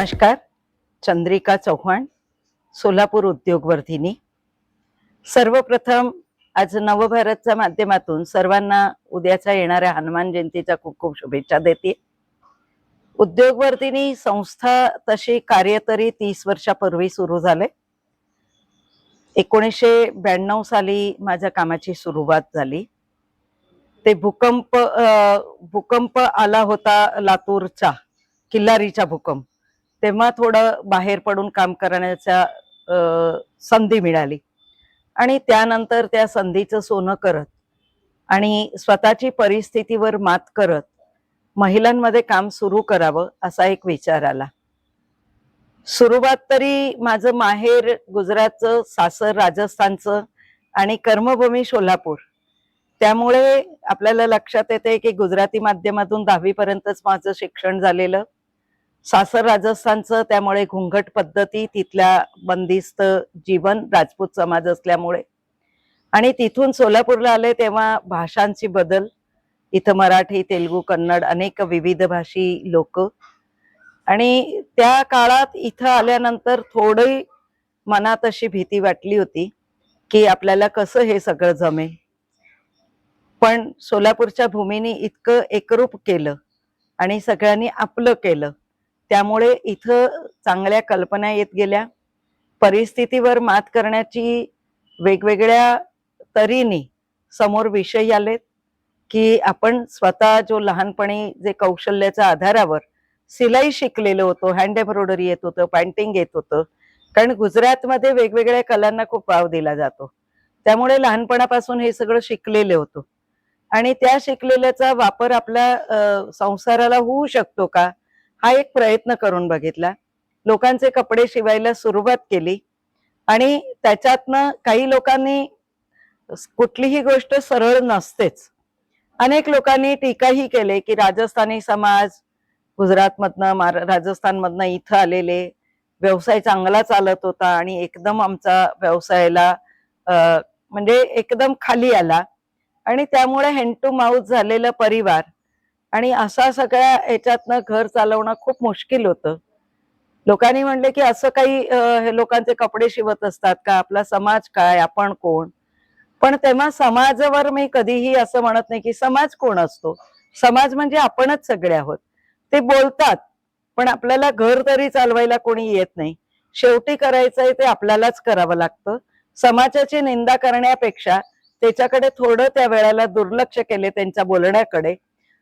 नमस्कार. चंद्रिका चौहान, सोलापूर उद्योगवर्धिनी. सर्वप्रथम आज नवभारतच्या माध्यमातून सर्वांना उद्याच्या येणाऱ्या हनुमान जयंतीच्या खूप खूप शुभेच्छा देते. उद्योगवर्धिनी संस्था तशी कार्य तरी 30 वर्षापूर्वी सुरू झाले. 1992 साली माझ्या कामाची सुरुवात झाली. ते भूकंप आला होता लातूरचा, किल्लारीचा भूकंप. तेव्हा थोडं बाहेर पडून काम करण्याच्या संधी मिळाली आणि त्यानंतर त्या संधीचं सोनं करत आणि स्वतःची परिस्थितीवर मात करत महिलांमध्ये काम सुरू करावं असा एक विचार आला. सुरुवात तरी माझं माहेर गुजरातचं, सासर राजस्थानचं आणि कर्मभूमी सोलापूर. त्यामुळे आपल्याला लक्षात येते की गुजराती माध्यमातून 10वी पर्यंतच माझं शिक्षण झालेलं. सासर राजस्थानचं, त्यामुळे घुंगट पद्धती, तिथल्या बंदिस्त जीवन, राजपूत समाज असल्यामुळे. आणि तिथून सोलापूरला आले तेव्हा भाषांची बदल. इथं मराठी, तेलुगू, कन्नड अनेक विविध भाषी लोक. आणि त्या काळात इथं आल्यानंतर थोडी मनात अशी भीती वाटली होती की आपल्याला कसं हे सगळं जमेल. पण सोलापूरच्या भूमीने इतकं एकरूप केलं आणि सगळ्यांनी आपलं केलं, त्यामुळे इथं चांगल्या कल्पना येत गेल्या. परिस्थितीवर मात करण्याची वेगवेगळ्या तऱ्हेने समोर विषय आलेत की आपण स्वतः जो लहानपणी जे कौशल्याच्या आधारावर सिलाई शिकलेलो होतो, हँड एम्ब्रॉयडरी येत होतं, पेंटिंग येत होतं. कारण गुजरातमध्ये वेगवेगळ्या कलांना खूप वाव दिला जातो, त्यामुळे लहानपणापासून हे सगळं शिकलेले होतो. आणि त्या शिकलेल्याचा वापर आपल्या संसाराला होऊ शकतो का, हा एक प्रयत्न करून बघितला. लोकांचे कपडे शिवायला सुरुवात केली आणि त्याच्यातनं काही लोकांनी, कुठलीही गोष्ट सरळ नसतेच, अनेक लोकांनी टीकाही केले की राजस्थानी समाज गुजरातमधनं, राजस्थानमधनं इथं आलेले, व्यवसाय चांगला चालत होता आणि एकदम आमचा व्यवसायाला म्हणजे एकदम खाली आला आणि त्यामुळे हँड टू माउथ झालेला परिवार आणि असा सगळ्या याच्यातनं घर चालवणं खूप मुश्किल होतं. लोकांनी म्हणले की असं काही हे लोकांचे कपडे शिवत असतात का, आपला समाज काय, आपण कोण. पण तेव्हा समाजावर मी कधीही असं म्हणत नाही की समाज कोण असतो. समाज म्हणजे आपणच सगळे आहोत. ते बोलतात पण आपल्याला घर तरी चालवायला कोणी येत नाही. शेवटी करायचंय ते आपल्यालाच करावं लागतं. समाजाची निंदा करण्यापेक्षा त्याच्याकडे थोडं त्या वेळेला दुर्लक्ष केले, त्यांच्या बोलण्याकडे,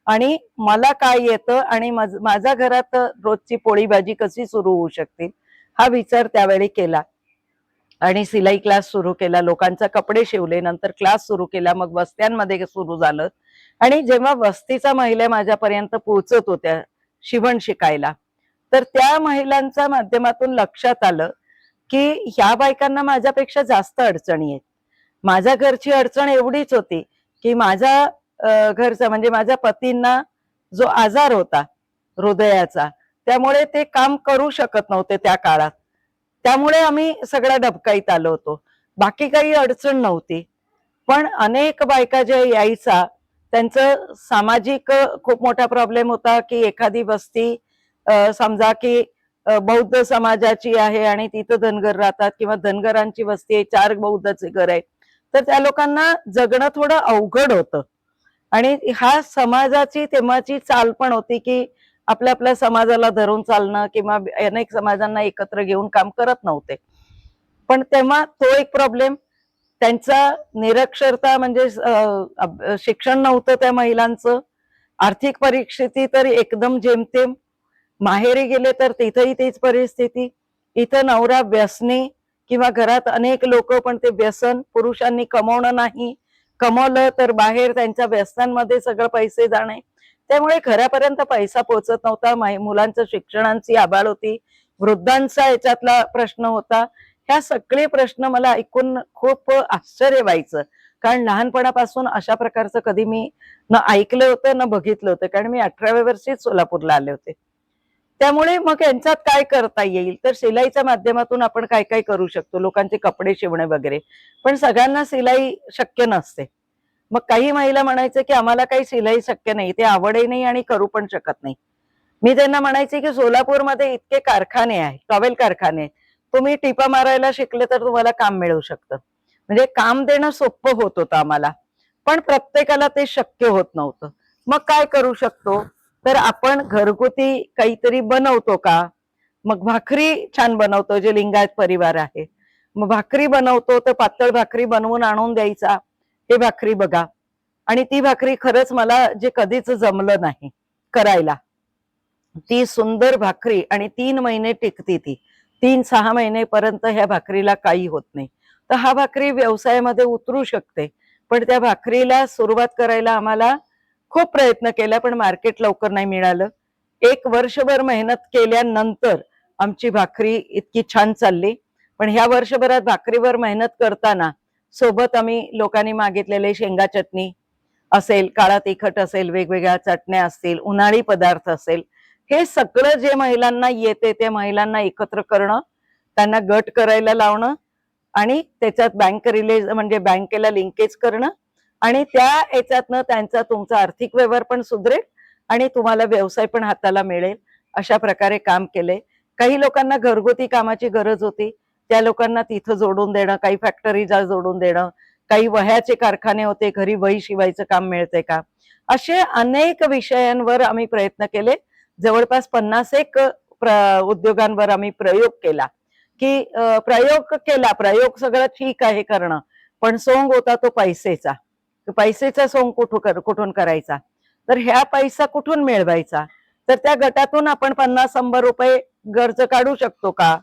आणि मला काय येतं आणि माझ्या घरात रोजची पोळी भाजी कशी सुरू होऊ शकते हा विचार त्यावेळी केला. आणि सिलाई क्लास सुरू केला, लोकांचा कपडे शिवले, नंतर क्लास सुरू केला, मग वस्त्यांमध्ये सुरू झालं. आणि जेव्हा वस्तीचा महिला माझ्यापर्यंत पोहोचत होत्या शिवण शिकायला, तर त्या महिलांच्या माध्यमातून लक्षात आलं की ह्या बायकांना माझ्यापेक्षा जास्त अडचणी आहेत. माझ्या घरची अडचण एवढीच होती की माझ्या घरचा म्हणजे माझ्या पतींना जो आजार होता हृदयाचा, त्यामुळे ते काम करू शकत नव्हते त्या काळात. त्यामुळे आम्ही सगळ्या डबकाईत आलो होतो. बाकी काही अडचण नव्हती. पण अनेक बायका ज्या यायचा, त्यांचं सामाजिक खूप मोठा प्रॉब्लेम होता की एखादी वस्ती समजा की बौद्ध समाजाची आहे आणि तिथं धनगर राहतात, किंवा धनगरांची वस्ती आहे, 4 बौद्धचे घर आहे, तर त्या लोकांना जगणं थोडं अवघड होतं. आणि हा समाजाची तेव्हाची चाल पण होती की आपल्या आपल्या समाजाला धरून चालणं, किंवा अनेक समाजांना एकत्र घेऊन काम करत नव्हते. पण तेव्हा तो एक प्रॉब्लेम, त्यांचा निरक्षरता म्हणजे शिक्षण नव्हतं त्या महिलांचं, आर्थिक परिस्थिती तर एकदम जेमतेम. माहेरी गेले तर तिथेही तीच परिस्थिती. इथं नवरा व्यसनी, किंवा घरात अनेक लोक पण ते व्यसन, पुरुषांनी कमवणं नाही, कमवलं तर बाहेर त्यांच्या व्यसनांमध्ये सगळं पैसे जाणे, त्यामुळे घरापर्यंत पैसा पोहोचत नव्हता. मुलांच्या शिक्षणाची आबाळ होती, वृद्धांचा याच्यातला प्रश्न होता. ह्या सगळे प्रश्न मला ऐकून खूप आश्चर्य व्हायचं, कारण लहानपणापासून अशा प्रकारचं कधी मी न ऐकलं होतं न बघितलं होतं, कारण मी 18व्या वर्षीच सोलापूरला आले होते. त्यामुळे मग यांच्यात काय करता येईल, तर शिलाईच्या माध्यमातून आपण काय काय करू शकतो, लोकांचे कपडे शिवणे वगैरे. पण सगळ्यांना सिलाई शक्य नसते. मग काही महिला म्हणायचे की आम्हाला काही सिलाई शक्य नाही, ते आवडही नाही आणि करू पण शकत नाही. मी त्यांना म्हणायचे की सोलापूरमध्ये इतके कारखाने आहेत, टॉवेल कारखाने आहेत, तुम्ही टिपा मारायला शिकले तर तुम्हाला काम मिळू शकतं. म्हणजे काम देणं सोपं होत होतं आम्हाला, पण प्रत्येकाला ते शक्य होत नव्हतं. मग काय करू शकतो, तर आपण घरगुती काहीतरी बनवतो का? मग भाकरी छान बनवतो, जे लिंगायत परिवार आहे. मग भाकरी बनवतो तर पातळ भाकरी बनवून आणून द्यायचा, हे भाकरी बघा. आणि ती भाकरी खरंच मला जे कधीच जमलं नाही करायला, ती सुंदर भाकरी आणि 3 महिने टिकती ती. 3-6 महिनेपर्यंत ह्या भाकरीला काही होत नाही. तर हा भाकरी व्यवसायामध्ये उतरू शकते. पण त्या भाकरीला सुरुवात करायला आम्हाला खूप प्रयत्न केला, पण मार्केट लवकर नाही मिळालं. 1 वर्षभर मेहनत केल्यानंतर आमची भाकरी इतकी छान चालली. पण ह्या वर्षभरात भाकरीवर मेहनत करताना सोबत आम्ही लोकांनी मागितलेले शेंगा चटणी असेल, काळा तिखट असेल, वेगवेगळ्या चटण्या असतील, उन्हाळी पदार्थ असेल, हे सगळं जे महिलांना येते ते महिलांना एकत्र करणं, त्यांना गट करायला लावणं आणि त्याच्यात बँक रिले म्हणजे बँकेला लिंकेज करणं आणि त्या याच्यातनं त्यांचा तुमचा आर्थिक व्यवहार पण सुधरेल आणि तुम्हाला व्यवसाय पण हाताला मिळेल, अशा प्रकारे काम केले. काही लोकांना घरगुती कामाची गरज होती, त्या लोकांना तिथं जोडून देणं, काही फॅक्टरीला जोडून देणं, काही वह्याचे कारखाने होते, घरी वही शिवायचं काम मिळते का, असे अनेक विषयांवर आम्ही प्रयत्न केले. जवळपास 50 एक उद्योगांवर आम्ही प्रयोग केला, की प्रयोग सगळं ठीक आहे करणं, पण सोंग होता तो पैसेचा. पैसेचा सोंग कुठून करायचा, तर ह्या पैसा कुठून मिळवायचा, तर त्या गटातून आपण 50-100 रुपये गरज काढू शकतो का,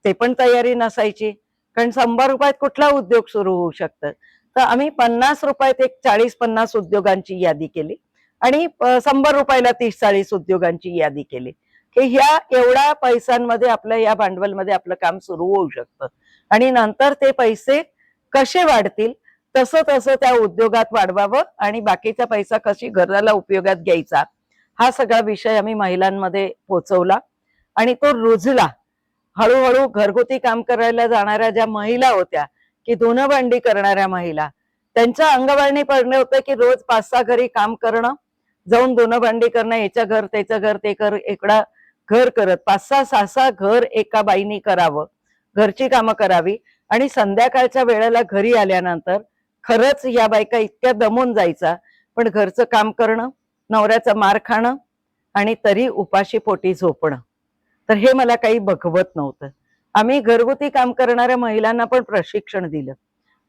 ते पण तयारी नसायची. कारण 100 रुपयात कुठला उद्योग सुरू होऊ शकतं. तर आम्ही 50 रुपयात एक 40-50 उद्योगांची यादी केली आणि 100 रुपयाला 30-40 उद्योगांची यादी केली, की ह्या एवढ्या पैशांमध्ये आपलं, या भांडवलमध्ये आपलं काम सुरू होऊ शकतं. आणि नंतर ते पैसे कसे वाढतील तसं तसं त्या उद्योगात वाढवावं आणि बाकीचा पैसा कशी घराला उपयोगात घ्यायचा, हा सगळा विषय आम्ही महिलांमध्ये पोचवला आणि तो रुजला. हळूहळू घरगुती काम करायला जाणाऱ्या ज्या महिला होत्या, की धुणं भांडी करणाऱ्या महिला, त्यांच्या अंगवळणी पडले होते की रोज 5-6 घरी काम करणं, जाऊन धुणं भांडी करणं, याचं घर त्याचं घर ते कर, इकडं घर करत 5-6 घर एका बाईनी करावं, घरची कामं करावी आणि संध्याकाळच्या वेळेला घरी आल्यानंतर खरंच या बायका इतक्या दमून जायचा, पण घरचं काम करणं, नवऱ्याचा मार खाणं आणि तरी उपाशी पोटी झोपणं, तर हे मला काही बघवत नव्हतं. आम्ही घरगुती काम करणाऱ्या महिलांना पण प्रशिक्षण दिलं,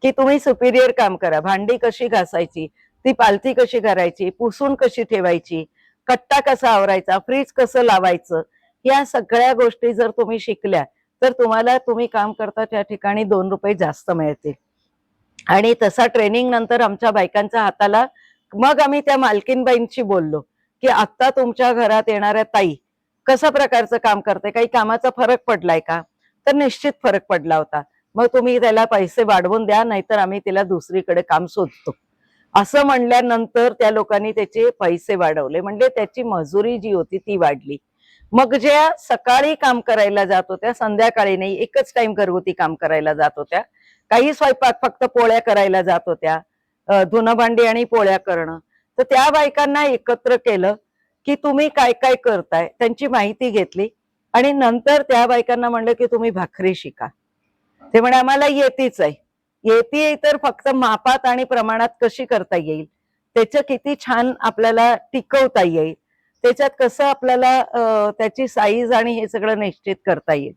की तुम्ही सुपिरियर काम करा, भांडी कशी घासायची, ती पालथी कशी करायची, पुसून कशी ठेवायची, कट्टा कसा आवरायचा, फ्रीज कसं लावायचं, या सगळ्या गोष्टी जर तुम्ही शिकल्या तर तुम्हाला, तुम्ही काम करता त्या ठिकाणी 2 रुपये जास्त मिळतील. आणि तसा ट्रेनिंग नंतर आमच्या बायकांच्या हाताला, मग आम्ही त्या मालकीनबाईंशी बोललो, की आता तुमच्या घरात येणाऱ्या ताई कशा प्रकारचं काम करते, काही कामाचा फरक पडलाय का, तर निश्चित फरक पडला होता. मग तुम्ही त्याला पैसे वाढवून द्या, नाहीतर आम्ही तिला दुसरीकडे काम शोधतो, असं म्हणल्यानंतर त्या लोकांनी त्याचे पैसे वाढवले, म्हणजे त्याची मजुरी जी होती ती वाढली. मग ज्या सकाळी काम करायला जात होत्या, संध्याकाळी नाही, एकच टाइम घरगुती काम करायला जात होत्या, काही स्वयंपाक फक्त पोळ्या करायला जात होत्या, धुणं भांडी आणि पोळ्या करणं, तर त्या बायकांना एकत्र केलं, की तुम्ही काय काय करताय, त्यांची माहिती घेतली आणि नंतर त्या बायकांना म्हणलं की तुम्ही भाकरी शिका. ते म्हणे आम्हाला येतीच आहे. येते तर फक्त मापात आणि प्रमाणात कशी करता येईल, त्याचं किती छान आपल्याला टिकवता येईल, त्याच्यात कसं आपल्याला त्याची साईज आणि हे सगळं निश्चित करता येईल,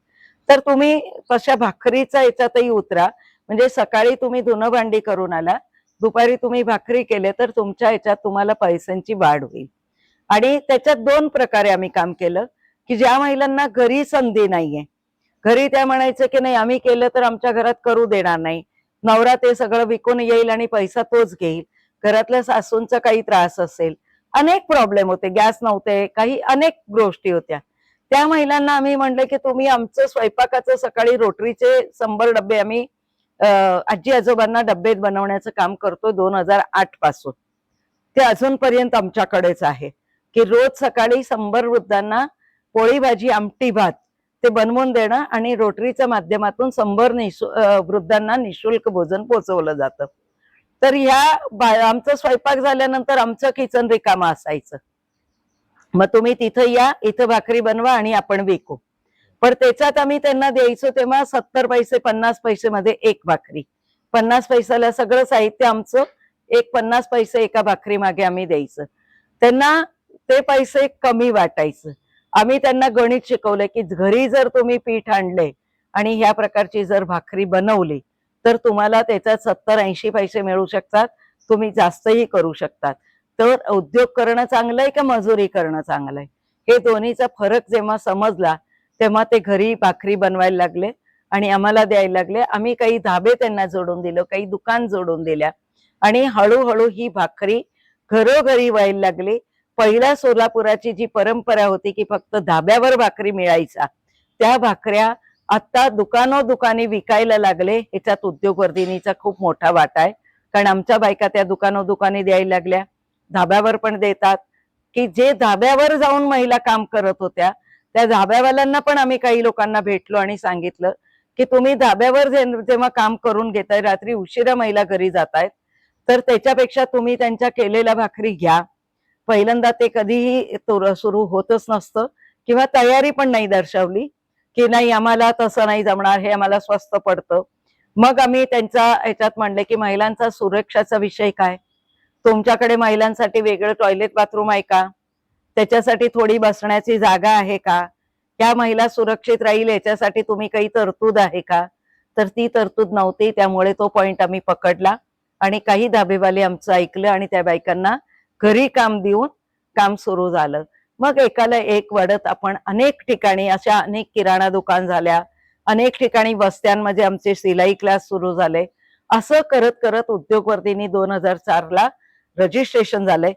तर तुम्ही तशा भाकरीचा याच्यातही उतरा. म्हणजे सकाळी तुम्ही धुणं भांडी करून आला, दुपारी तुम्ही भाकरी केले तर तुमच्या याच्यात तुम्हाला पैशांची वाढ होईल. आणि त्याच्यात 2 प्रकारे आम्ही काम केलं, की ज्या महिलांना घरी संधी नाहीये, घरी त्या म्हणायचं की नाही आम्ही केलं तर आमच्या घरात करू देणार नाही, नवरा ते सगळं विकून येईल आणि पैसा तोच घेईल, घरातल्या सासूंचा काही त्रास असेल, अनेक प्रॉब्लेम होते, गॅस नव्हते, काही अनेक गोष्टी होत्या. त्या महिलांना आम्ही म्हणलं की तुम्ही आमचं स्वयंपाकाचं सकाळी रोटरीचे 100 डब्बे आम्ही आजी आजोबांना डब्बे बनवण्याचं काम करतो 2008 पासून, ते अजूनपर्यंत आमच्याकडेच आहे, की रोज सकाळी 100 वृद्धांना पोळी भाजी आमटी भात ते बनवून देणं आणि रोटरीच्या माध्यमातून 100 वृद्धांना निशुल्क भोजन पोहोचवलं जातं. तर ह्या आमचं स्वयंपाक झाल्यानंतर आमचं किचन रिकामं असायचं. मग तुम्ही तिथं या, इथं भाकरी बनवा आणि आपण विकू. पण त्याच्यात आम्ही त्यांना द्यायचो तेव्हा 70 पैसे 50 पैसे मध्ये एक भाकरी. 50 पैशाला सगळं साहित्य आमचं, एक 50 पैसे एका भाकरी मागे आम्ही द्यायचं. त्यांना ते पैसे कमी वाटायचं. आम्ही त्यांना गणित शिकवलंय की घरी जर तुम्ही पीठ आणले आणि ह्या प्रकारची जर भाकरी बनवली तर तुम्हाला त्याच्यात 70-80 पैसे मिळू शकतात, तुम्ही जास्तही करू शकतात. तर उद्योग करणं चांगलंय का मजुरी करणं चांगलंय, हे दोन्हीचा फरक जेव्हा समजला तेव्हा ते घरी भाकरी बनवायला लागले आणि आम्हाला द्यायला लागले. आम्ही काही धाबे त्यांना जोडून दिलं, काही दुकान जोडून दिल्या आणि हळूहळू ही भाकरी घरोघरी व्हायला लागली. पहिल्या सोलापुराची जी परंपरा होती की फक्त धाब्यावर भाकरी मिळायचा, त्या भाकऱ्या आता दुकानोदुकानी विकायला लागले. ह्याच्यात उद्योगवर्धिनीचा खूप मोठा वाटा आहे, कारण आमच्या बायका त्या दुकानोदुकानी द्यायला लागल्या, धाब्यावर पण देतात. की जे धाब्यावर जाऊन महिला काम करत होत्या त्या धाब्यावाल्यांना पण आम्ही काही लोकांना भेटलो आणि सांगितलं की तुम्ही धाब्यावर जेव्हा काम करून घेताय, रात्री उशिरा महिला घरी जातायत, तर त्याच्यापेक्षा तुम्ही त्यांच्या केलेल्या भाकरी घ्या. पहिल्यांदा ते कधीही सुरू होतच नसतं किंवा तयारी पण नाही दर्शवली की नाही आम्हाला तसं नाही जमणार, हे आम्हाला स्वस्त पडतं. मग आम्ही त्यांच्या ह्याच्यात म्हणले की महिलांचा सुरक्षाचा विषय काय, तुमच्याकडे महिलांसाठी वेगळं टॉयलेट बाथरूम आहे का, त्याच्यासाठी थोडी बसण्याची जागा आहे का, त्या महिला सुरक्षित राहील याच्यासाठी तुम्ही काही तरतूद आहे का. तर ती तरतूद नव्हती. त्यामुळे तो पॉइंट आम्ही पकडला आणि काही धाबेवाले आमचं ऐकलं आणि त्या बायकांना घरी काम देऊन काम सुरू झालं. मग एकाला एक वाढत आपण अनेक ठिकाणी अशा अनेक किराणा दुकान झाल्या, अनेक ठिकाणी वस्त्यांमध्ये आमचे सिलाई क्लास सुरू झाले. असं करत करत उद्योगवर्धिनी 2004 ला रजिस्ट्रेशन झालंय.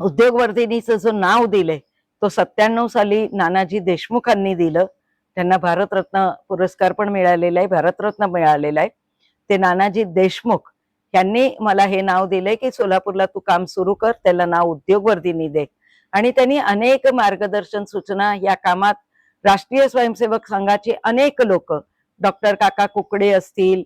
उद्योगवर्धिनीचं जो नाव दिलंय तो 97 साली नानाजी देशमुखांनी दिलं. त्यांना भारतरत्न पुरस्कार पण मिळालेला आहे, भारतरत्न मिळालेला आहे. ते नानाजी देशमुख यांनी मला हे नाव दिलंय की सोलापूरला तू काम सुरू कर, त्याला नाव उद्योगवर्धिनी दे. आणि त्यांनी अनेक मार्गदर्शन सूचना या कामात राष्ट्रीय स्वयंसेवक संघाचे अनेक लोक, डॉक्टर काका कुकडे असतील,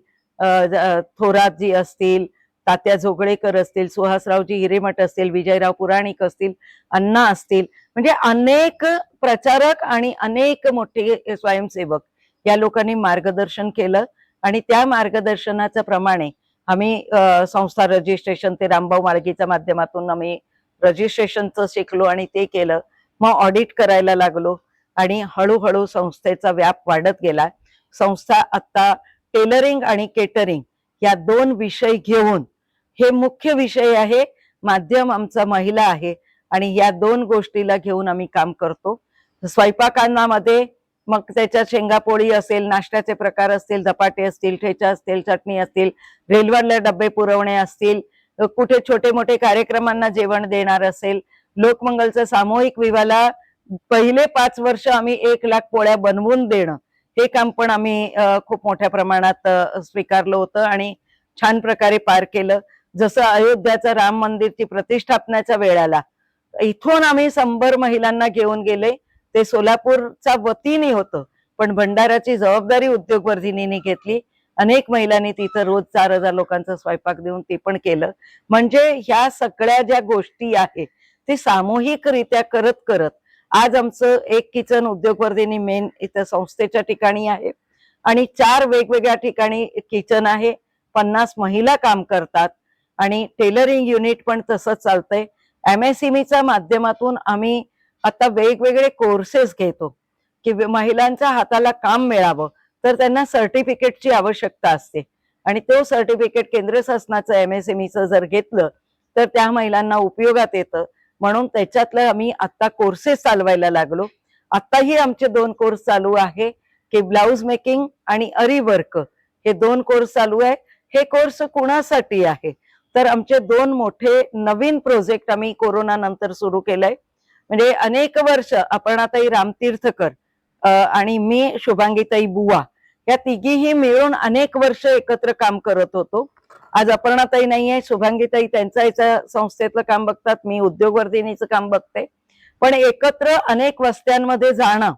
थोरातजी असतील, तात्या जोगळेकर असतील, सुहासरावजी हिरेमठ असतील, विजयराव पुराणिक असतील, अण्णा असतील, म्हणजे अनेक प्रचारक आणि अनेक मोठे स्वयंसेवक या लोकांनी मार्गदर्शन केलं. आणि त्या मार्गदर्शनाच्या प्रमाणे आम्ही संस्था रजिस्ट्रेशन ते रामभाऊ मार्गीच्या माध्यमातून आम्ही रजिस्ट्रेशनचं शिकलो आणि ते केलं. मग ऑडिट करायला लागलो आणि हळूहळू संस्थेचा व्याप वाढत गेला. संस्था आता टेलरिंग आणि केटरिंग या 2 विषय घेऊन, हे मुख्य विषय आहे, माध्यम आमचा महिला आहे आणि या 2 गोष्टीला घेऊन आम्ही काम करतो. स्वयंपाकांमध्ये मग त्याच्यात शेंगापोळी असेल, नाश्त्याचे प्रकार असतील, धपाटे असतील, ठेचा असतील, चटणी असतील, रेल्वेला डबे पुरवणे असतील, कुठे छोटे मोठे कार्यक्रमांना जेवण देणार असेल, लोकमंगलचं सामूहिक विवाहाला पहिले 5 वर्ष आम्ही 1 लाख पोळ्या बनवून देणं, हे काम पण आम्ही खूप मोठ्या प्रमाणात स्वीकारलं होतं आणि छान प्रकारे पार केलं. जसं अयोध्याचं राम मंदिरची प्रतिष्ठापनाच्या वेळेला इथून आम्ही 100 महिलांना घेऊन गेले. ते सोलापूरच्या वतीने होतं, पण भंडाराची जबाबदारी उद्योगवर्धिनीने घेतली. अनेक महिलांनी तिथं रोज 4000 लोकांचा स्वयंपाक देऊन ते पण केलं. म्हणजे ह्या सगळ्या ज्या गोष्टी आहेत ते सामूहिकरित्या करत करत आज आमचं एक किचन उद्योगवर्धिनी मेन इथं संस्थेच्या ठिकाणी आहे आणि 4 वेगवेगळ्या ठिकाणी किचन आहे. 50 महिला काम करतात आणि टेलरिंग युनिट पण तसंच चालतंय. MSMEच्या माध्यमातून आम्ही आता वेगवेगळे कोर्सेस घेतो की महिलांच्या हाताला काम मिळावं, तर त्यांना सर्टिफिकेटची आवश्यकता असते आणि तो सर्टिफिकेट केंद्र शासनाचं MSMEचं जर घेतलं तर त्या महिलांना उपयोगात येतं. म्हणून त्याच्यातलं आम्ही आता कोर्सेस चालवायला लागलो. आताही आमचे 2 कोर्स चालू आहे की ब्लाउज मेकिंग आणि अरी वर्क, हे 2 कोर्स चालू आहे. हे कोर्स कुणासाठी आहे तर आमचे 2 मोठे नवीन प्रोजेक्ट आम्ही कोरोना नंतर सुरू केलंय. म्हणजे अनेक वर्ष आपण आता रामतीर्थकर आणि मी शुभांगीताई बुवा या तिघीही मिळून अनेक वर्ष एकत्र काम करत होतो. आज अपर्णाताई नाहीये, शुभांगीताई त्यांच्या याच्या संस्थेतलं काम बघतात, मी उद्योगवर्धिनीचं काम बघते. पण एकत्र अनेक वस्त्यांमध्ये जाणं,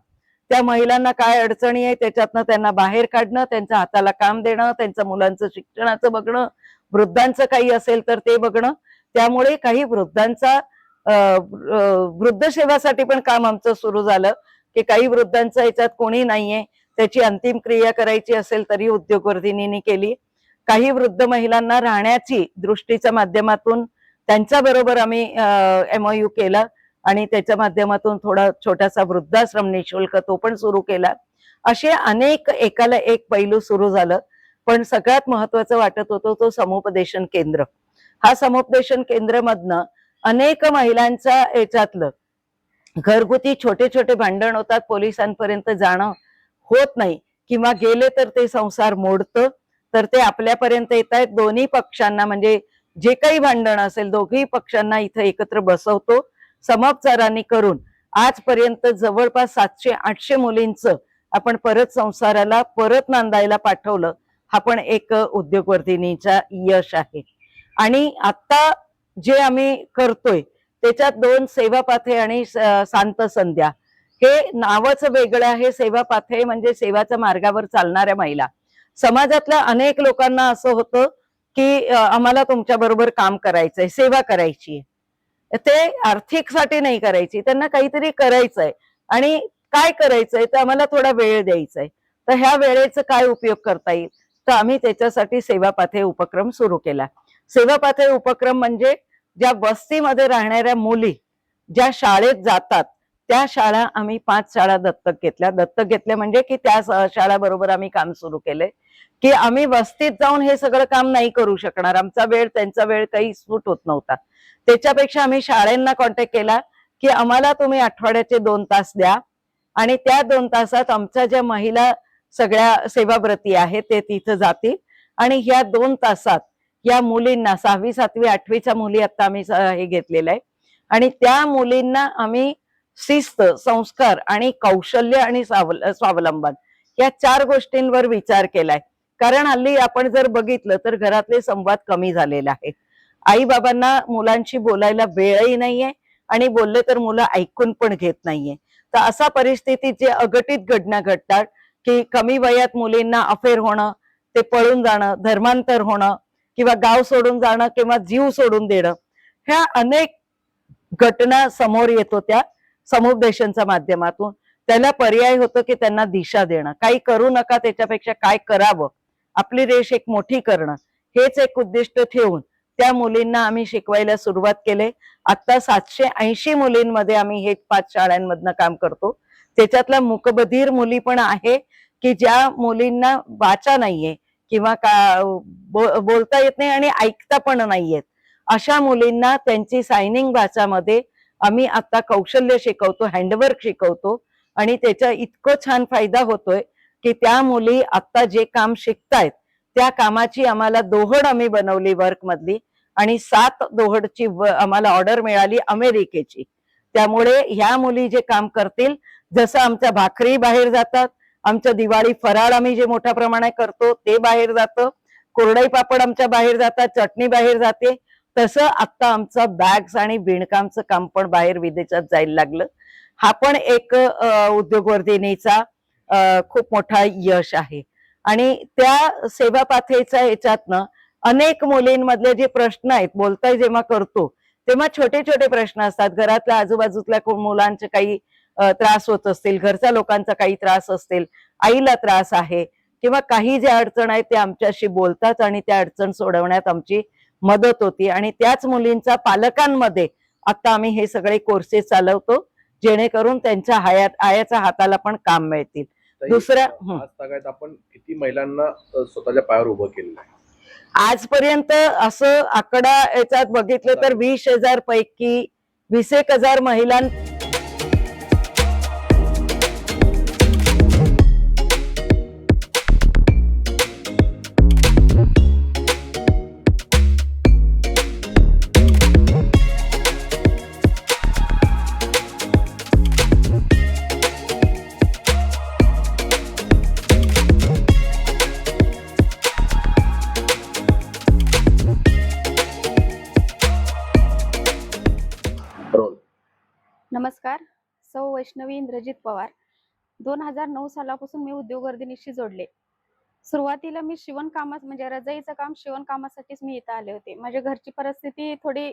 त्या महिलांना काय अडचणी आहे त्याच्यातनं त्यांना बाहेर काढणं, त्यांच्या हाताला काम देणं, त्यांच्या मुलांचं शिक्षणाचं बघणं, वृद्धांचं काही असेल तर ते बघणं. त्यामुळे काही वृद्धांचा वृद्ध सेवासाठी पण काम आमचं सुरू झालं की काही वृद्धांचा याच्यात कोणी नाहीये, त्याची अंतिम क्रिया करायची असेल तरी उद्योगवर्धिनींनी केली. काही वृद्ध महिलांना राहण्याची दृष्टीच्या माध्यमातून त्यांच्या बरोबर आम्ही MOU केला आणि त्याच्या माध्यमातून थोडा छोटासा वृद्धाश्रम निशुल्क तो पण सुरू केला. असे अनेक एकाला एक पैलू सुरू झालं. पण सगळ्यात महत्वाचं वाटत होतं तो समुपदेशन केंद्र. हा समुपदेशन केंद्र मधनं अनेक महिलांच्या याच्यातलं घरगुती छोटे छोटे भांडण होतात, पोलिसांपर्यंत जाणं होत नाही किंवा गेले तर ते संसार मोडतं, तर ते आपल्यापर्यंत येत आहेत. दोन्ही पक्षांना म्हणजे जे काही भांडण असेल दोघी पक्षांना इथं एकत्र बसवतो समोपचारांनी करून आजपर्यंत जवळपास 700-800 मुलींचं आपण परत संसाराला परत नांदायला पाठवलं. हा पण एक उद्योगवर्धिनीचा यश आहे. आणि आता जे आम्ही करतोय त्याच्यात 2 सेवा पाथे आणि शांत संध्या, हे नावच वेगळं आहे. सेवा पाथे म्हणजे सेवाच्या मार्गावर चालणाऱ्या महिला. समाजातल्या अनेक लोकांना असं होतं की आम्हाला तुमच्या बरोबर काम करायचंय, सेवा करायची, ते आर्थिक साठी नाही करायची, त्यांना काहीतरी करायचंय आणि काय करायचंय तर आम्हाला थोडा वेळ द्यायचाय, तर ह्या वेळेचा काय उपयोग करता येईल, तर आम्ही त्याच्यासाठी सेवा पाथे उपक्रम सुरू केला. सेवा पाथे उपक्रम म्हणजे ज्या वस्तीमध्ये राहणाऱ्या मुली ज्या शाळेत जातात त्या शाळा आम्ही 5 शाळा दत्तक घेतल्या. दत्तक घेतल्या म्हणजे की त्या शाळाबरोबर आम्ही काम सुरू केलंय की आम्ही वस्तीत जाऊन हे सगळं काम नाही करू शकणार, आमचा वेळ त्यांचा वेळ काही सूट होत नव्हता. त्याच्यापेक्षा आम्ही शाळांना कॉन्टॅक्ट केला की आम्हाला तुम्ही आठवड्याचे 2 तास द्या आणि त्या 2 तासात आमच्या ज्या महिला सगळ्या सेवाव्रती आहेत ते तिथं जातील आणि ह्या 2 तासात या मुलींना 6वी 7वी 8वीच्या मुली आता आम्ही हे घेतलेलं आहे आणि त्या मुलींना आम्ही शिस्त, संस्कार आणि कौशल्य आणि स्वावलंबन या 4 गोष्टींवर विचार केलाय. कारण हल्ली आपण जर बघितलं तर घरातले संवाद कमी झालेला आहे. आई बाबांना मुलांशी बोलायला वेळही नाहीये आणि बोलले तर मुलं ऐकून पण घेत नाहीये. तर अशा परिस्थितीत जे अघटित घटना घडतात की कमी वयात मुलींना अफेअर होणं, ते पळून जाणं, धर्मांतर होणं किंवा गाव सोडून जाणं किंवा जीव सोडून देणं, ह्या अनेक घटना समोर येत होत्या समुपदेशनच्या माध्यमातून. त्याला पर्याय होतो की त्यांना दिशा देणं, काही करू नका त्याच्यापेक्षा काय करावं, आपली रेष एक मोठी करणं, हेच एक उद्दिष्ट ठेवून त्या मुलींना आम्ही शिकवायला सुरुवात केले. आता 780 मुलींमध्ये आम्ही हे 5 शाळांमधनं काम करतो. त्याच्यातल्या मूकबधीर मुली पण आहे की ज्या मुलींना वाचा नाहीये किंवा बोलता येत नाही आणि ऐकता पण नाहीयेत, अशा मुलींना त्यांची सायनिंग भाषामध्ये आम्ही आता कौशल्य शिकवतो, हँडवर्क शिकवतो आणि त्याचा इतकं छान फायदा होतोय की त्या मुली आता जे काम शिकतायत त्या कामाची आम्हाला दोहड आम्ही बनवली वर्क मधली आणि 7 दोहडची आम्हाला ऑर्डर मिळाली अमेरिकेची. त्यामुळे ह्या मुली जे काम करतील, जसं आमच्या भाकरी बाहेर जातात, आमच्या दिवाळी फराळ आम्ही जे मोठ्या प्रमाणात करतो ते बाहेर जातं, कोरडाई पापड आमच्या बाहेर जातात, चटणी बाहेर जाते, तसं आता आमचं बॅग्स आणि विणकामचं काम पण बाहेर विदेशात जायला लागलं. हा पण एक उद्योगवर्धिनीचा खूप मोठा यश आहे. आणि त्या सेवा पाथेच्या ह्याच्यातनं अनेक मुलींमधले जे प्रश्न आहेत, बोलताय जेव्हा करतो तेव्हा छोटे छोटे प्रश्न असतात, घरातल्या आजूबाजूतल्या मुलांचे काही त्रास होत असतील, घरच्या लोकांचा काही त्रास असतील, आईला त्रास आहे किंवा काही ज्या अडचण आहे ते आमच्याशी बोलतात आणि त्या अडचण सोडवण्यात आमची मदत होती. आणि त्याच मुलींच्या पालकांमध्ये आता आम्ही हे सगळे कोर्सेस चालवतो जेणेकरून त्यांच्या आयाच्या हाताला पण काम मिळतील. दुसऱ्या आपण किती महिलांना स्वतःच्या पायावर उभं केलेलं आहे आजपर्यंत असं आकडा याच्यात बघितलं तर 20,000 पैकी 21,000 महिलां नमस्कार, सौ वैष्णवी इंद्रजित पवार. 2009 सालापासून मी उद्योगवर्धिनीशी जोडले. सुरुवातीला मी शिवणकामात म्हणजे रजाईचं काम शिवणकामासाठीच मी इथं आले होते. माझ्या घरची परिस्थिती थोडी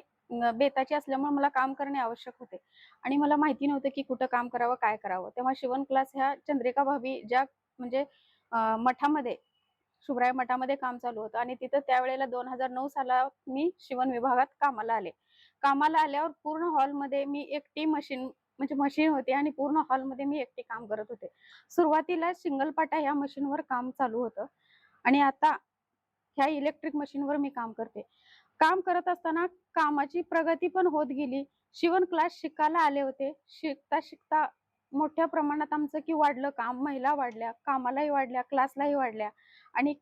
बेताची असल्यामुळे मला काम करणे आवश्यक होते आणि मला माहिती नव्हतं की कुठं काम करावं, काय करावं. तेव्हा शिवण क्लास ह्या चंद्रिका भाभी ज्या म्हणजे मठामध्ये शुभराय मठामध्ये काम चालू होतं आणि तिथं त्यावेळेला 2009 सालात मी शिवण विभागात कामाला आले. कामाला आल्यावर पूर्ण हॉलमध्ये मी एकटी मशीन होती आणि पूर्ण हॉलमध्ये मी एकटी काम करत होते. सुरुवातीला सिंगल पाटा ह्या मशीनवर काम चालू होतं आणि आता ह्या इलेक्ट्रिक मशीनवर मी काम करते. काम करत असताना कामाची प्रगती पण होत गेली. शिवण क्लास शिकायला आले होते. शिकता शिकता मोठ्या प्रमाणात आमचं की वाढलं काम. महिला वाढल्या, कामालाही वाढल्या, क्लासलाही वाढल्या आणि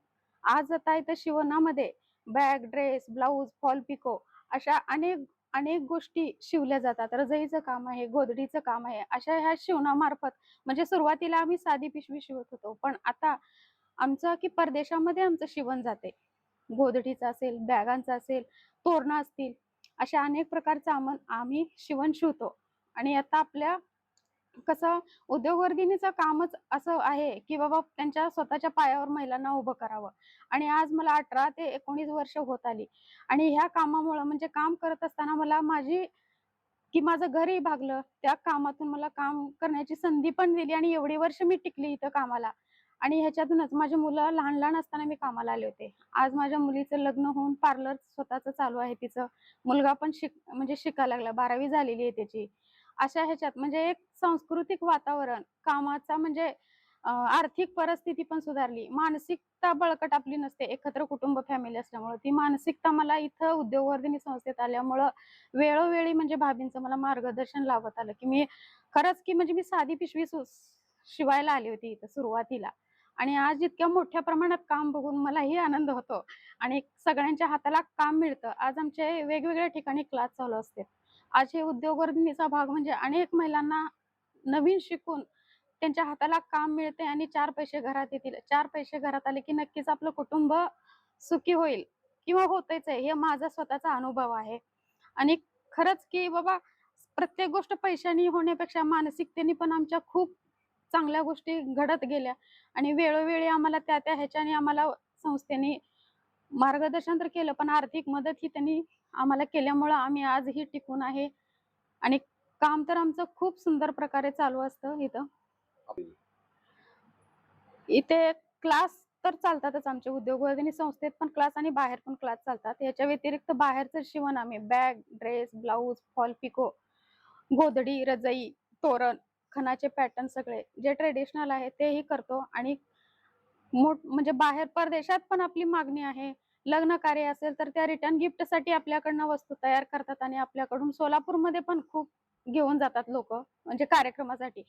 आज आता इथं शिवणामध्ये bag, dress, blouse, fall picot अशा अनेक अनेक गोष्टी शिवल्या जातात. रजईचं काम आहे, गोधडीचं काम आहे. अशा ह्या शिवणामार्फत म्हणजे सुरुवातीला आम्ही साधी पिशवी शिवत होतो. पण आता आमचं की परदेशामध्ये आमचं शिवण जाते. गोधडीचं असेल, बॅगांचं असेल, तोरणं असतील, अशा अनेक प्रकारचं आम्ही शिवण शिवतो. आणि आता आपल्या कसं उद्योगवर्गणीचं कामच असं आहे, की बाबा त्यांच्या स्वतःच्या पायावर महिलांना उभं करावं. आणि आज मला 18 ते 19 वर्ष होत आली आणि ह्या कामामुळं म्हणजे काम करत असताना मला माझं घरही भागलं. त्या कामातून मला काम करण्याची संधी पण दिली आणि एवढी वर्ष मी टिकली इथं कामाला. आणि ह्याच्यातूनच माझी मुलं लहान-लहान असताना मी कामाला आले होते. आज माझ्या मुलीचं लग्न होऊन पार्लर स्वतःचं चालू आहे तिचं. मुलगा पण शिकायला लागला. 12वी झालेली आहे त्याची. अशा ह्याच्यात म्हणजे एक सांस्कृतिक वातावरण, कामाचा म्हणजे आर्थिक परिस्थिती पण सुधारली. मानसिकता बळकट आपली नसते. एकत्र कुटुंब फॅमिली असल्यामुळं. ती मानसिकता मला इथं उद्योगवर्धिनी संस्थेत आल्यामुळं वेळोवेळी म्हणजे भाभींचं मला मार्गदर्शन लाभत आलं, की मी खरंच की म्हणजे मी साधी पिशवी शिवायला आली होती इथं सुरुवातीला. आणि आज इतक्या मोठ्या प्रमाणात काम बघून मलाही आनंद होतो आणि सगळ्यांच्या हाताला काम मिळतं. आज आमचे वेगवेगळ्या ठिकाणी क्लास चालू असते. आज हे उद्योगवर्धिनीचा भाग म्हणजे अनेक महिलांना नवीन शिकून त्यांच्या हाताला काम मिळते आणि 4 पैसे घरात येतील. 4 पैसे घरात आले की नक्कीच आपलं कुटुंब सुखी होईल किंवा होतच आहे. हे माझा स्वतःचा अनुभव आहे. आणि खरंच की बाबा प्रत्येक गोष्ट पैशाने होण्यापेक्षा मानसिकतेने पण आमच्या खूप चांगल्या गोष्टी घडत गेल्या आणि वेळोवेळी आम्हाला त्या ह्याच्याने आम्हाला संस्थेने मार्गदर्शन तर केलं, पण आर्थिक मदत ही त्यांनी आम्हाला केल्यामुळं आम्ही आजही टिकून आहे आणि काम तर आमचं खूप सुंदर प्रकारे चालू असतं इथं. इथे क्लास तर चालतातच आमच्या उद्योगवर्धिनी संस्थेत पण क्लास आणि बाहेर पण क्लास चालतात. याच्या व्यतिरिक्त बाहेरचं शिवण आम्ही bag, dress, blouse, fall picot, गोधडी, रजई, तोरण, खणाचे पॅटर्न सगळे जे ट्रेडिशनल आहे तेही करतो आणि म्हणजे बाहेर परदेशात पण आपली मागणी आहे. लग्न कार्य असेल तर त्या रिटर्न गिफ्टसाठी आपल्याकडनं वस्तू तयार करतात आणि आपल्याकडून सोलापूरमध्ये पण खूप घेऊन जातात लोकं म्हणजे कार्यक्रमासाठी.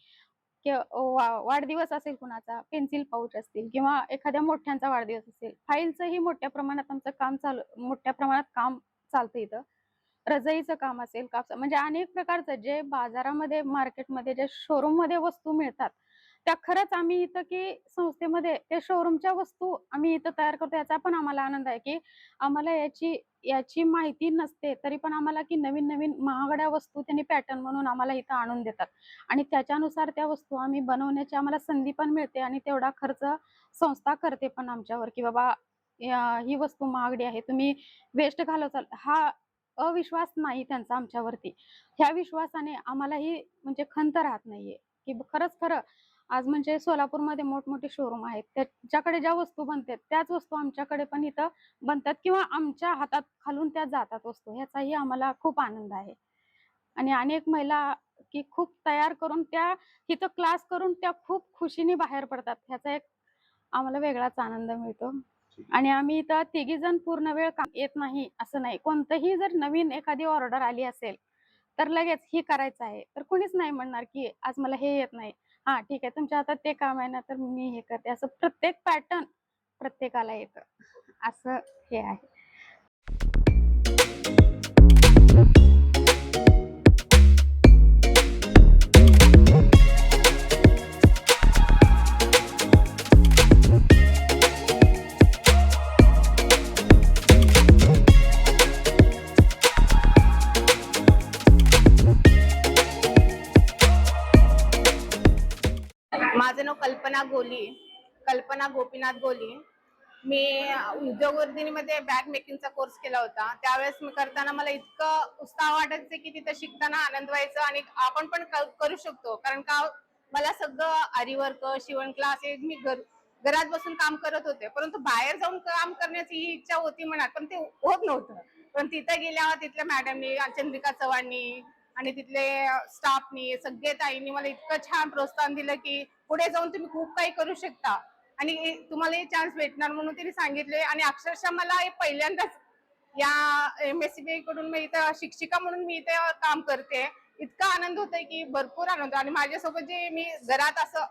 वाढदिवस असेल कुणाचा, पेन्सिल पाऊच असतील किंवा एखाद्या मोठ्यांचा वाढदिवस असेल. फाईलचंही मोठ्या प्रमाणात काम चालतं इथं. रजईचं काम असेल, म्हणजे अनेक प्रकारचं जे बाजारामध्ये, मार्केटमध्ये जे शोरूममध्ये वस्तू मिळतात, त्या खरंच आम्ही इथं की संस्थेमध्ये त्या शोरूमच्या वस्तू आम्ही इथं तयार करतो याचा पण आम्हाला आनंद आहे, की आम्हाला याची माहिती नसते, तरी पण आम्हाला की नवीन-नवीन महागड्या वस्तू त्यांनी पॅटर्न म्हणून आम्हाला इथं आणून देतात आणि त्याच्यानुसार त्या वस्तू आम्ही बनवण्याची आम्हाला संधी पण मिळते आणि तेवढा खर्च संस्था करते पण आमच्यावर, की बाबा ही वस्तू महागडी आहे, तुम्ही वेस्ट घालवताल. हा अविश्वास नाही त्यांचा आमच्यावरती. ह्या विश्वासाने आम्हालाही म्हणजे खंत राहत नाहीये, की खरंच खरं आज म्हणजे सोलापूरमध्ये मोठमोठे शोरूम आहेत. त्याच्याकडे ज्या वस्तू बनतात, त्याच वस्तू आमच्याकडे पण इथं बनतात किंवा आमच्या हातात खालून त्या जातात वस्तू. ह्याचाही आम्हाला खूप आनंद आहे. आणि अनेक महिला की खूप तयार करून त्या इथं क्लास करून त्या खूप खुशीने बाहेर पडतात. ह्याचा एक आम्हाला वेगळाच आनंद मिळतो. आणि आम्ही इथं तिघीजण पूर्ण वेळ काम येत नाही असं नाही. कोणतंही जर नवीन एखादी ऑर्डर आली असेल, तर लगेच ही करायचं आहे. तर कुणीच नाही म्हणणार, की आज मला हे येत नाही. हां, ठीक आहे तुमच्या हातात ते काम आहे ना, तर मी हे करते. असं प्रत्येक पॅटर्न प्रत्येकाला येतं. असं हे आहे. माझं नाव कल्पना गोली. कल्पना गोपीनाथ गोली. मी उद्योगवर्धिनीमध्ये बॅग मेकिंगचा कोर्स केला होता. त्यावेळेस मी करताना मला इतकं उत्साह वाटायचं की तिथं शिकताना आनंद व्हायचा आणि आपण पण करू शकतो. कारण का मला सगळं आरीवर्क, शिवण क्लास हे मी घरात बसून काम करत होते, परंतु बाहेर जाऊन काम करण्याची ही इच्छा होती मनात, पण ते होत नव्हतं. पण तिथं गेल्यावर तिथल्या मॅडमनी, चंद्रिका चव्हाणनी आणि तिथले स्टाफनी, सगळे ताईंनी मला इतकं छान प्रोत्साहन दिलं की पुढे जाऊन तुम्ही खूप काही करू शकता आणि तुम्हाला हे चान्स भेटणार म्हणून तिने सांगितले. आणि अक्षरशः मला हे पहिल्यांदाच या MSCBI कडून मी इथं शिक्षिका म्हणून मी इथे काम करते. इतका आनंद होतोय की भरपूर आनंद. आणि माझ्यासोबत जे मी घरात असं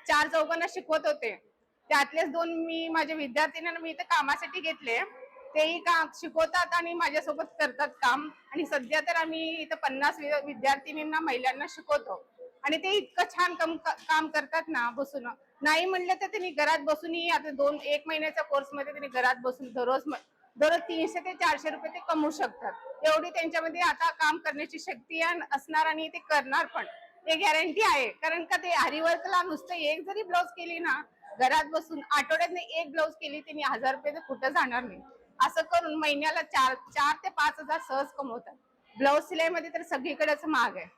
4 चौघांना शिकवत होते, त्यातलेच 2 मी माझ्या विद्यार्थिनींना मी इथे कामासाठी घेतले. तेही काम शिकवतात आणि माझ्यासोबत करतात काम. आणि सध्या तर आम्ही इथं 50 विद्यार्थिनींना, महिलांना शिकवतो. आणि ते इतकं छान काम करतात ना बसून. नाही म्हणलं तर त्यांनी घरात बसूनही आता 1 महिन्याच्या कोर्स मध्ये त्यांनी घरात बसून दररोज 300 ते 400 रुपये ते कमवू शकतात. एवढी त्यांच्यामध्ये आता काम करण्याची शक्ती असणार आणि ते करणार पण, हे गॅरंटी आहे. कारण का ते आरीवर्कला नुसतं एक जरी ब्लाउज केली ना, घरात बसून आठवड्यात एक ब्लाउज केली त्यांनी 1000 रुपये तर कुठं जाणार नाही. असं करून महिन्याला 4 ते 5 हजार सहज कमवतात. ब्लाउज सिलाईमध्ये तर सगळीकडेच महाग आहे.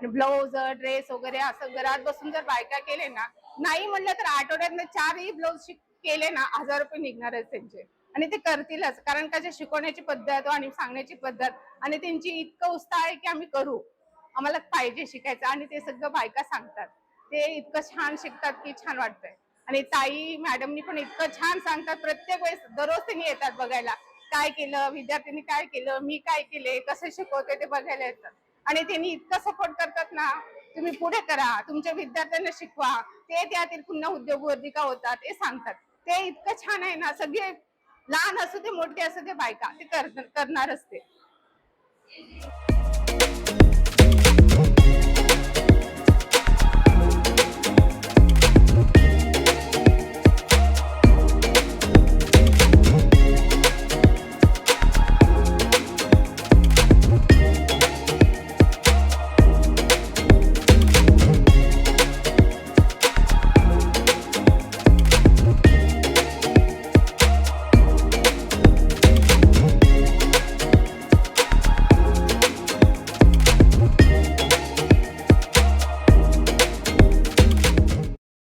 ब्लाउज, ड्रेस वगैरे असं घरात बसून जर बायका केले ना, नाही म्हणलं तर आठवड्यात 4 ब्लाउज केले ना, 1000 रुपये निघणारच त्यांचे. आणि ते करतीलच, कारण का शिकवण्याची पद्धत आणि सांगण्याची पद्धत आणि त्यांची इतकं उत्साह आहे की आम्ही करू, आम्हाला पाहिजे शिकायचं. आणि ते सगळं बायका सांगतात, ते इतकं छान शिकतात की छान वाटतंय. आणि ताई मॅडमनी पण इतकं छान सांगतात. प्रत्येक वेळेस दररोज त्यांनी येतात बघायला, काय केलं विद्यार्थ्यांनी, काय केलं मी, काय केले, कसं शिकवते ते बघायला येतात. आणि त्यांनी इतकं सपोर्ट करतात ना, तुम्ही पुढे करा, तुमच्या विद्यार्थ्यांना शिकवा, ते त्यातील पुन्हा उद्योगवर्धिका होतात ते सांगतात. ते इतकं छान आहे ना, सगळे लहान असू दे मोठे असू दे बायका ते करणारच ते.